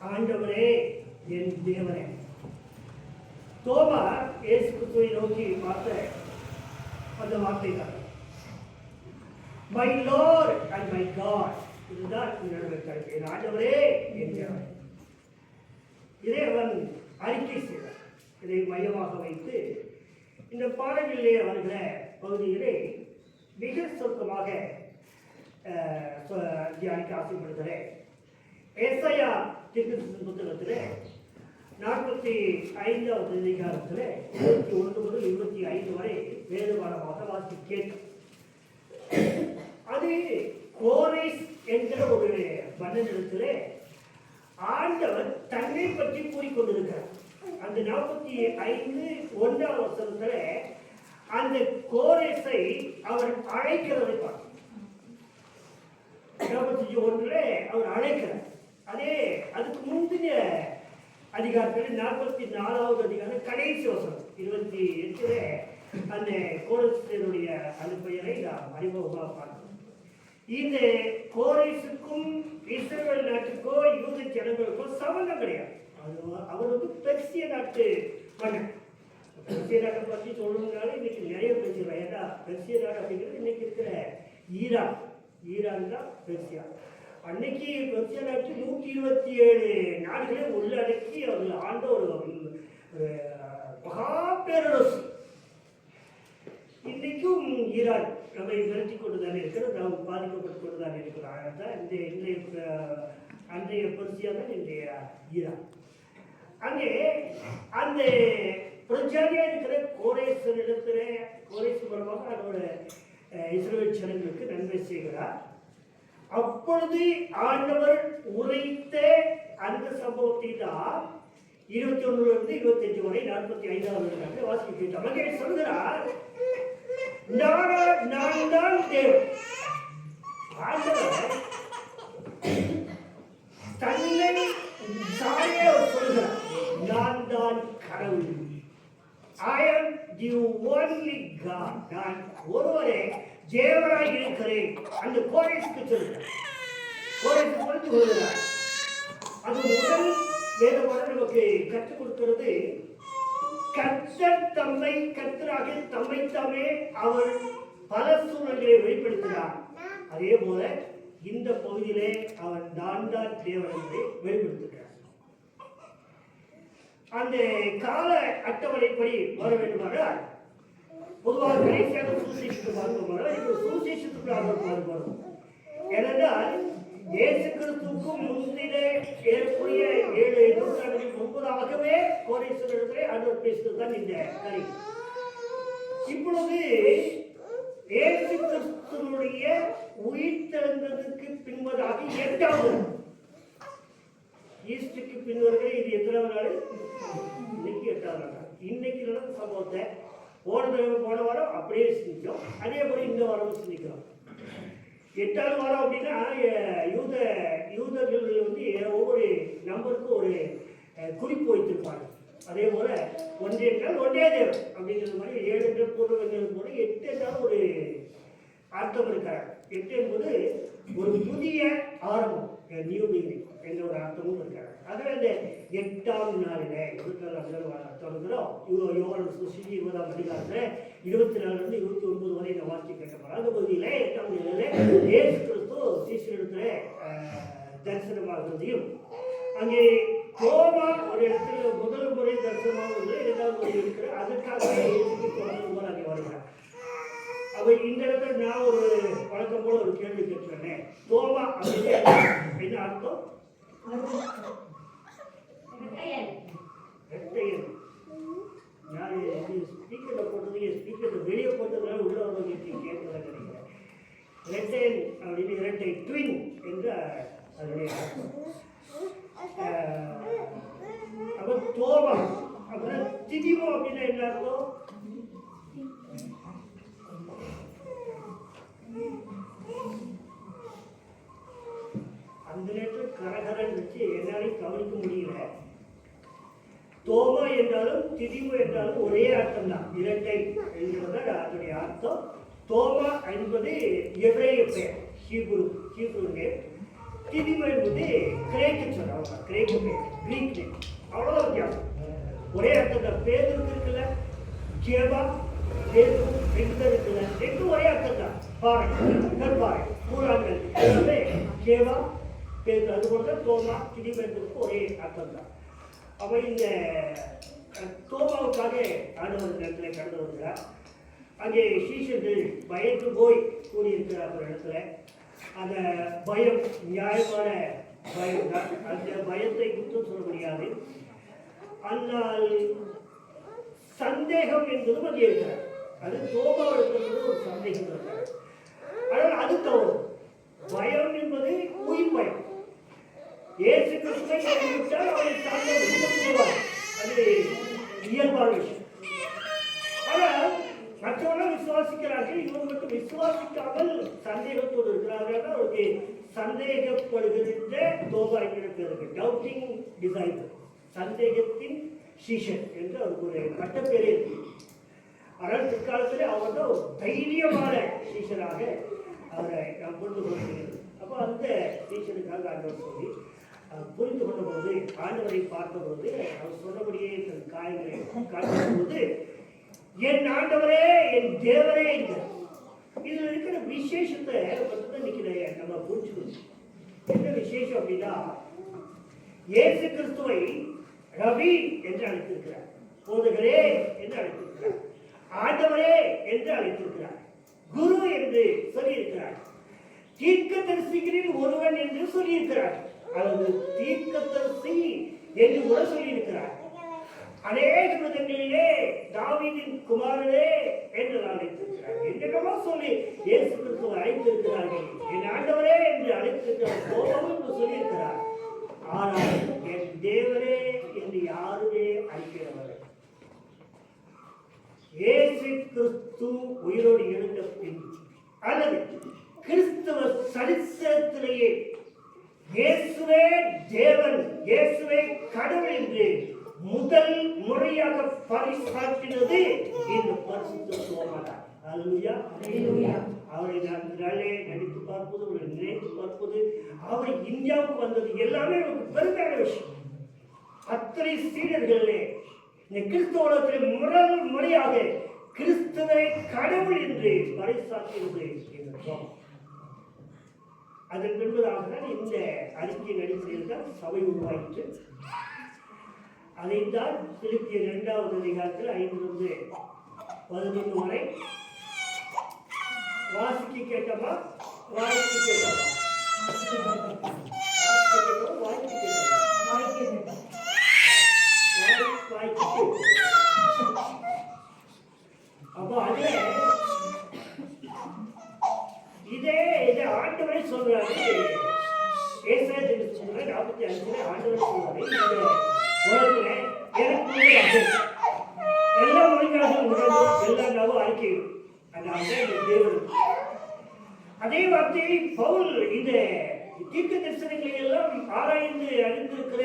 ஆண்டவரே என் தேவனே. தோமா இயேசு கிறிஸ்துவை நோக்கி பார்த்த அந்த வார்த்தை தான், my lord and my God. இதுதான் என்னுடைய ஆண்டவரே என் தேவனே. இதை அவன் அறிக்கை செய்தார். இதை மையமாக வைத்து இந்த பாடலிலே வருகிற பகுதியிலே மிக சுருக்கமாக தியானிக்க ஆசைப்படுகிறேன். ஏசாயா தீர்க்கதரிசன புத்தகத்திலே 45வது அதிகாரத்தில் 21 முதல் 25 வரை வேறுபாடமாக வாசி கேட்டோம். அது கோரேஸ் என்கிற ஒரு மன்னனிடத்திலே ஆண்டவர் தன்னை பற்றி கூறிக்கொண்டிருக்கிறார். அந்த 45:1 வசனத்துல அந்த கோரேசை அவர் அழைக்கிறதை பார்க்கிறோம். 45:1 அவர் அழைக்கிறார். அதே அதுக்கு முந்தைய அதிகாரத்தில் 44வது அதிகாரம் கடைசி வசனம் 28 அந்த கோரேசனுடைய அந்த பெயரை நாம் அறிமுகமாக பார்க்கிறோம். இந்த கோரேசுக்கும் இஸ்ரவேல் நாட்டுக்கோ யூத ஜனங்களுக்கோ சம்பந்தம் கிடையாது. அவர் வந்து பெர்சிய நாட்டு மன்னன். பெர்சிய நாட்டை பற்றி சொல்லணும்னாலும் இன்னைக்கு நிறைய பேசிடுவோம். ஏன்னா பெர்சிய நாடு அப்படிங்கிறது இன்னைக்கு இருக்கிற ஈரான் தான் பெர்சியா. அன்னைக்கு பெர்சிய நாட்டு 127 நாடுகளை உள்ளடக்கி அவர்கள் ஆண்ட ஒரு மகா பேரரசு. இன்னைக்கும் ஈரான் நம்மை விரட்டி கொண்டுதான் இருக்கிறது, நாம் பாதிக்கப்பட்டு கொண்டுதான் இருக்கிறோம். அதுதான் இந்த அன்றைய பெர்சியா தான் இன்றைய ஈரான். அங்கே அந்த பிரஜாதியா இருக்கிற கோரேசனிடத்துல கோரேசு மூலமாக அவரோட இஸ்ரவேல் ஜனங்களுக்கு நன்மை செய்கிறார். அப்பொழுது ஆண்டவர் உரைத்த அந்த சம்பவத்தை தான் 21 25 வரை 45வது வாசிக்க கேட்டோம். அங்கே சொல்கிறார், நான் தான் தேவன். ஆண்டவர் தன்னை சாயே சொல்கிறார், நான் தான் கடவுள். I am the only God. நான் ஒருவரே தேவனாய் இருக்கிறேன். அந்த கோரேசுக்கு சொல்கிறார். கோரேசு புரிந்து கொள்கிறார். அது முதல் வேதமாக நமக்கு கற்றுக் கொடுக்கிறது. கர்த்தர் தம்மை கர்த்தராக தம்மைத்தாமே அவர் பல சூழல்களை வெளிப்படுத்தினார். அதே போல இந்த பகுதியிலே அவர் நான் தான் தேவன் என்பதை வெளிப்படுத்துகிறார். அந்த கால அட்டவணைப்படி வர வேண்டுமானால் பொதுவாக கடைசியாக சுசேஷத்துக்கு பார்க்கும்போது இப்போ சுசேஷத்துக்குள்ளாக பார்க்கணும். ஏனென்றால் இயேசு கிறிஸ்துவுக்கும் முந்தின ஏறக்குறைய 7 நூற்றாண்டுகளுக்கு முன்பதாகவே கோரேசனிடத்திலே ஆண்டவர் பேசுவதுதான் இந்த கதை. இப்பொழுது இயேசு கிறிஸ்துவனுடைய உயிர்த்தெழுந்ததுக்கு பின்பதாக 8வது ஈஸ்டுக்கு பின்வருகிற இது எத்தனாவது நாள்? இன்னைக்கு 8வது நாள். இன்னைக்கு நடந்த சம்பவத்தை போன வாரம் அப்படியே சிந்திக்கும். அதே போல இந்த வாரம் சிந்திக்கிறோம். 8வது வாரம் அப்படின்னா யூதர்கள் வந்து ஒவ்வொரு நம்பருக்கும் ஒரு குறிப்பு வைத்திருப்பாங்க. அதே போல 1 என்றால் ஒன்றே தேவன் அப்படிங்கிறது மாதிரி 7 என்றால் பூர்வங்கள் போல 8 என்றால் ஒரு அர்த்தம் இருக்காங்க. 8 என்பது ஒரு புதிய ஆரம்பம், நியூ பிகினிங் என்ற ஒரு அர்த்தமும் இருக்காங்க. அதில் இந்த 8ஆம் நாளில் 24 தொடங்குகிறோம். யோவான் சுவிசேஷம் 20ஆம் அதிகாரத்தில் 24 29 வரை இந்த வார்த்தை கேட்டப்போ அந்த பகுதியில் 8ஆம் நாளில் இயேசு கிறிஸ்து சீஷரிடத்தில் தரிசனமாகிறதையும், அங்கே தோமா ஒரு இடத்துல முதல் முறை தரிசனமாக 2வது முறை இருக்கிற அதற்காகவே இயேசு கிறிஸ்து அங்கே வருகிறார். அப்போ இந்த இடத்துல நான் ஒரு வழக்கம் போல ஒரு கேள்வி கேட்கிறேன். தோமா அப்படின்னு என்ன அர்த்தம்? நான் ஸ்பீக்கரில் போட்டது ஸ்பீக்கரில் வெளியே போட்டதுனால உள்ள ஒரு கேட்கறத நினைக்கிறேன். ரெட்டையன் அப்படின்னு இரட்டை ட்வின் என்று அதனுடைய அர்த்தம். அப்போ தோமா அப்படின்னா திதிமோ அப்படின்னா என்ன அர்த்தம்? அந்த நேரத்தில் கரகரன் வச்சு என்னாலையும் கவனிக்க முடியல. தோமா என்றாலும் திதிமு என்றாலும் ஒரே அர்த்தம் தான், இரட்டை என்கிறத அதனுடைய அர்த்தம். தோமா என்பது எபிரேய பெயர், ஹீப்ரு நேம். திதிம என்பது கிரேக்க சொல், அவ்வளோ கிரேக்க பேர், கிரீக் நேம், அவ்வளோ வித்தியாசம். ஒரே அர்த்தம். பேதுருக்கு இருக்குல்ல, கேபா பேது ரெண்டு இருக்குல்ல, ரெண்டும் ஒரே அர்த்தம் தான். பாறை, கற்பாறை, கூழாங்கல் எல்லாமே கேவா பேது. அதுபோல தோமா திதிம என்பதுக்கு ஒரே அர்த்தம் தான். அப்போ இந்த தோமாவுக்காக ஆண்டவர் இடத்துல கடந்து வருகிறார். அங்கே சீஷர்கள் பயந்து போய் கூடியிருக்கிறார் ஒரு இடத்துல. அந்த பயம் நியாயமான பயம் தான். அந்த பயத்தை குற்றம் சொல்ல முடியாது. ஆனால் சந்தேகம் என்பதும் அங்கே இருக்கிறார். அது தோமாவிடத்திலிருந்து ஒரு சந்தேகம் இருக்கிறார். ஆனால் அது தவறு. பயம் என்பது உயிர் பயம். இயேசு கிறிஸ்துவை விட்டால் அவரை சார்ந்த அது இயல்பான விஷயம். ஆனால் மற்றவர்கள் விசுவாசிக்கிறார்கள், இவங்க மட்டும் விசுவாசிக்காமல் சந்தேகத்தோடு இருக்கிறார்கள். அவருக்கு சந்தேகப்படுகின்ற தோபா என்கிற பேருக்கு டவுட்டிங் டிசைபிள், சந்தேகத்தின் சீஷன் என்று அவருக்கு ஒரு பட்டப்பேரே இருக்கு. ஆனால் பிற்காலத்தில் அவர் தான் ஒரு தைரியமான சீஷனாக அவரை நாம் கொண்டு போகிறோம். அப்போ அந்த சீஷனுக்காக ஆண்டவர் சொல்லி புரிந்து கொண்ட பொழுது, ஆண்டவரை பார்த்தபோது அவர் சொன்னபடியே தன் காயங்களை காட்டும் போது என் ஆண்டவரே என் தேவரே என்கிறார். இதுல இருக்கிற விசேஷத்தை இன்னைக்கு நம்ம புரிஞ்சுக்கணும். என்ன விசேஷம் அப்படின்னா, இயேசு கிறிஸ்துவை ரவி என்று அழைத்திருக்கிறார், போதகரே என்று அழைத்திருக்கிறார், ஆண்டவரே என்று அழைத்திருக்கிறார், குரு என்று சொல்லியிருக்கிறார், தீர்க்கதரிசிகளில் ஒருவன் என்று சொல்லியிருக்கிறார், அல்லது தீர்க்கதரிசி என்று கூட சொல்லியிருக்கிறார். அநேக விதங்களிலே தாவீதின் குமாரனே என்று அழைத்திருக்கிறார். என்னென்னமோ சொல்லி இயேசு கிறிஸ்துவை அழைத்திருக்கிறார்கள். என் ஆண்டவரே என்று அழைத்திருக்கிறார், கோபம் என்று சொல்லியிருக்கிறார். ஆனால் என் தேவரே என்று யாருமே அழைக்கிறவர். இயேசு கிறிஸ்து உயிரோடு எழுந்த பின் அல்லது கிறிஸ்துவ சரித்திரத்திலேயே இயேசுவே தேவன், இயேசுவே கடவுள் என்று முதல் முறையாக பரிசாற்றினது இந்த பரிசுத்த தோமாதான். அல்லேலூயா, அல்லேலூயா. அவரை நான் நடித்து பார்ப்பது, அவரை நினைத்து பார்ப்பது, அவரை இந்தியாவுக்கு வந்தது எல்லாமே ஒரு பெருமையான விஷயம். அத்தனை சீடர்களே இந்த கிறிஸ்தவத்தில் முதல் முறையாக கிறிஸ்துவை கடவுள் என்று பரிசாற்றினது இந்த தோமா. அதன் பின்பதாக தான் இந்த அறிக்கையின் அடிப்படையில் தான் சபை உருவாயிற்று. அதைத்தான் பிலிப்பியர் 2வது அதிகாரத்தில் 5-11 வரை வாசிக்க கேட்டமா, வாய்க்கு கேட்டமா, அப்போ அதுல இதே ஆண்டவரை சொல்றாரு. ஏசாயா 45 ஆண்டவரை சொல்றாரு, இந்த உலகத்துல எனக்கு எல்லா மொழிக்காகவும் எல்லா நாவும் அறிக்கையும் தேவன். அதே வார்த்தையை பவுல் இந்த தீர்க்க தரிசனங்களை எல்லாம் ஆராய்ந்து அறிந்திருக்கிற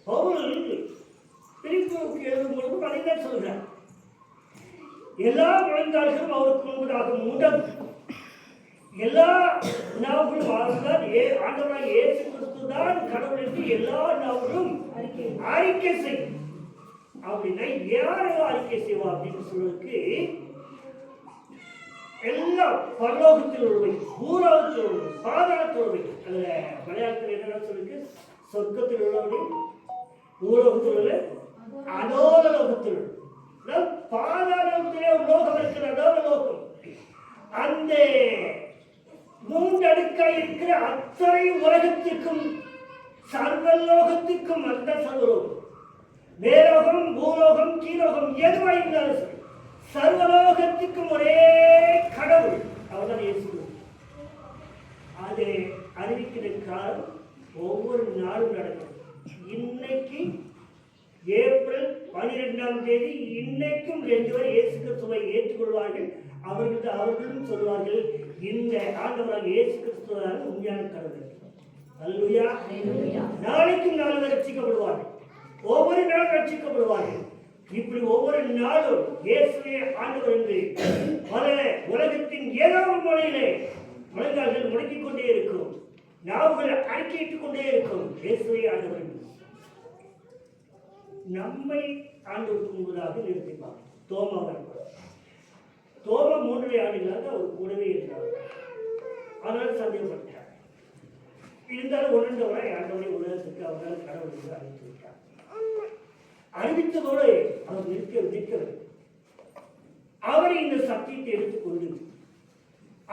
பவுல் பிலிப்பியருக்கு எழுதும் பொழுது அதைத்தான் சொல்கிறார். எல்லா முழங்கால்களும் அவருக்கு முன்பதாக முடம், எல்லா நாவுகளும் ஆறுதான் ஆண்டவராக இயேசு கிறிஸ்து தான் கடவுள் என்று எல்லா நாவுகளும் அறிக்கை செய்யும். அப்படின்னா யாரோ அறிக்கை செய்வா அப்படின்னு சொல்றதுக்கு எல்லாம் பரலோகத்தில் உள்ளவை, பூலோகத்தில் உள்ளவை, பாதாளத்தில் உள்ளவை. அதுல மலையாளத்தில் என்ன சொல்லிருக்கு? சொர்க்கத்தில் உள்ளவனை, பூலோகத்தில் உள்ள, அதோலோகத்தில் உள்ள, பாதாளத்திலே ஒரு லோகம் இருக்கிற அதோலோகம். அந்த 3 அடுக்காய் இருக்கிற அத்தனை உலகத்திற்கும் சர்வலோகத்திற்கும் அந்த சர்வலோகம், மேலோகம், பூலோகம், கீழோகம் எதுவாக இருந்தாலும் சரி, சர்வலோகத்துக்கும் ஒரே கடவுள் அவர்தான் இயேசு. அதை அறிவிக்கிற காலம் ஒவ்வொரு நாளும் நடக்கும். இன்னைக்கு ஏப்ரல் 12ஆம் தேதி, இன்னைக்கும் 2 பேர் இயேசு கிறிஸ்துவை ஏற்றுக்கொள்வார்கள். அவர்களும் சொல்வார்கள், இந்த ஆண்டவராக இயேசு கிறிஸ்துவான உண்மையான கடவுள். அல்லேலூயா, அல்லேலூயா. நாளைக்கும் 4 பேர் ரட்சிக்கப்படுவார்கள், ஒவ்வொரு நாளும் ரட்சிக்கப்படுவார்கள். இப்படி ஒவ்வொரு நாளும் இயேசுவே ஆண்டவர் என்று பல உலகத்தின் ஏதாவது மொழியிலே முழங்கால்கள் முடக்கிக் கொண்டே இருக்கும். நாவுகள் அறிக்கையிட்டுக் கொண்டே இருக்கும் இயேசுவை ஆண்டவர் நம்மை ஆண்டவருக்கு முன்பதாக நிறுத்திப்பார். தோமா 3 ஆண்டுகளாக அவர் கூடவே இருந்தார். ஆனால் சந்தேகப்பட்டார். இருந்தாலும் உணர்ந்தவரை ஆண்டவரை உலகத்துக்கு அவரால் கடவுளுக்கு அறிவித்து விட்டார். அறிவித்ததோடு அவர் நிற்கவில்லை. அவரை இந்த சத்தியத்தை எடுத்துக்கொண்டு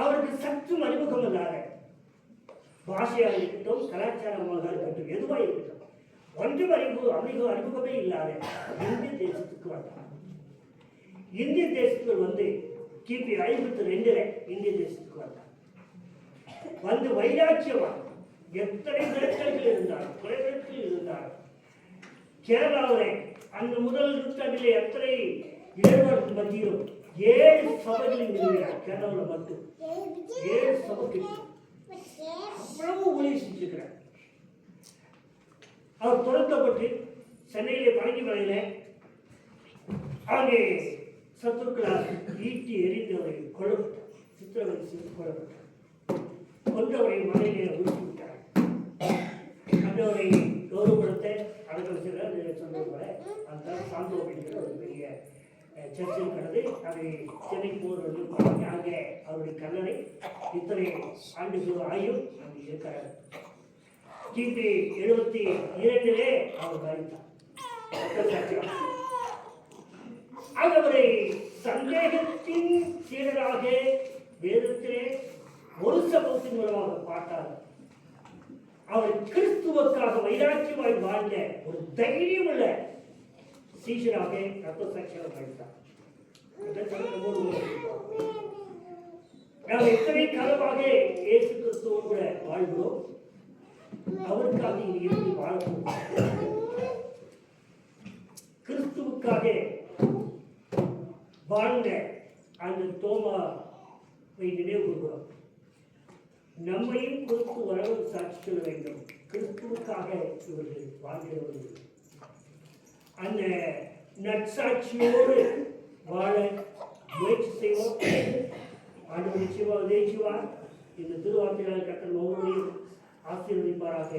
அவருக்கு சற்றும் அறிமுகம் இல்லாத பாஷையாக இருக்கட்டும், கலாச்சாரமாக இருக்கட்டும், எதுவாக இருக்கட்டும், ஒன்றும் அறிமுகமே இல்லாத இந்திய தேசத்துக்கு வந்தார். இந்திய தேசத்துக்கு வந்து கிபி 52 இந்திய தேசத்துக்கு வந்தார். வந்து வைராட்சியமாக எத்தனை விளக்கங்கள் இருந்தார். கேரளாவிலே அந்த முதல் நூற்றாண்டிலே எத்தனை இளைஞர்களுக்கு மத்தியிலும் 7 சபைகளில் நிறுவினார். கேரளாவில் மட்டும் 7 சபைக்கு அவ்வளவு ஊழியம் செஞ்சிருக்கிறார். அவர் துரத்தப்பட்டு சென்னையிலே பழங்கி மலையில அங்கே சத்துருக்களால் ஈட்டி எரிந்து அவரை கொல்லப்பட்டார். சித்திரவதை செய்து கொல்லப்பட்டார். கொன்றவரை மலையிலே உருட்டி விட்டார். அந்தவரை கௌரவத்தை அடக்கம் செய்தார். சொன்னது போல அந்த சாந்தோ அப்படிங்கிற ஒரு பெரிய சர்ச்சில் கடந்து அதை சென்னைக்கு போகிறது. அங்கே அவருடைய கல்லறை இத்தனை ஆண்டுகள் ஆயும் அங்கே இருக்கிறார். கிபி 72 அவர் மரித்தார். அவரை சந்தேகத்தின் சீடராக வேதத்திலே ஒரு சமூகத்தின் மூலமாக பார்த்தார். அவர் கிறிஸ்துவுக்காக வைராக்கியமாய் வாழ்ந்த ஒரு தைரியம் உள்ள சீஷராக ரத்தசாட்சியாக மரித்தார். நாம் எத்தனை காலமாக இயேசு கிறிஸ்துவோடு கூட வாழ்கிறோம். அவருக்காக இனி இருந்து வாழப்போம். கிறிஸ்துவுக்காக வாழ்ந்த அந்த தோமாவை நினைவு கூறுகிறோம். நம்மையும் குறித்து வரவு சாட்சி சொல்ல வேண்டும். கிறிஸ்துவுக்காக இவர்கள் வாழ்கிறவர்கள் அந்த நற்சாட்சியோடு வாழ முயற்சி செய்வோம். ஆண்டவர் நிச்சயமாக உதவிச்சுவார். இந்த திருவார்த்தையால் கட்டணம் ஒவ்வொருவரையும் ஆசீர்வதிப்பாராக.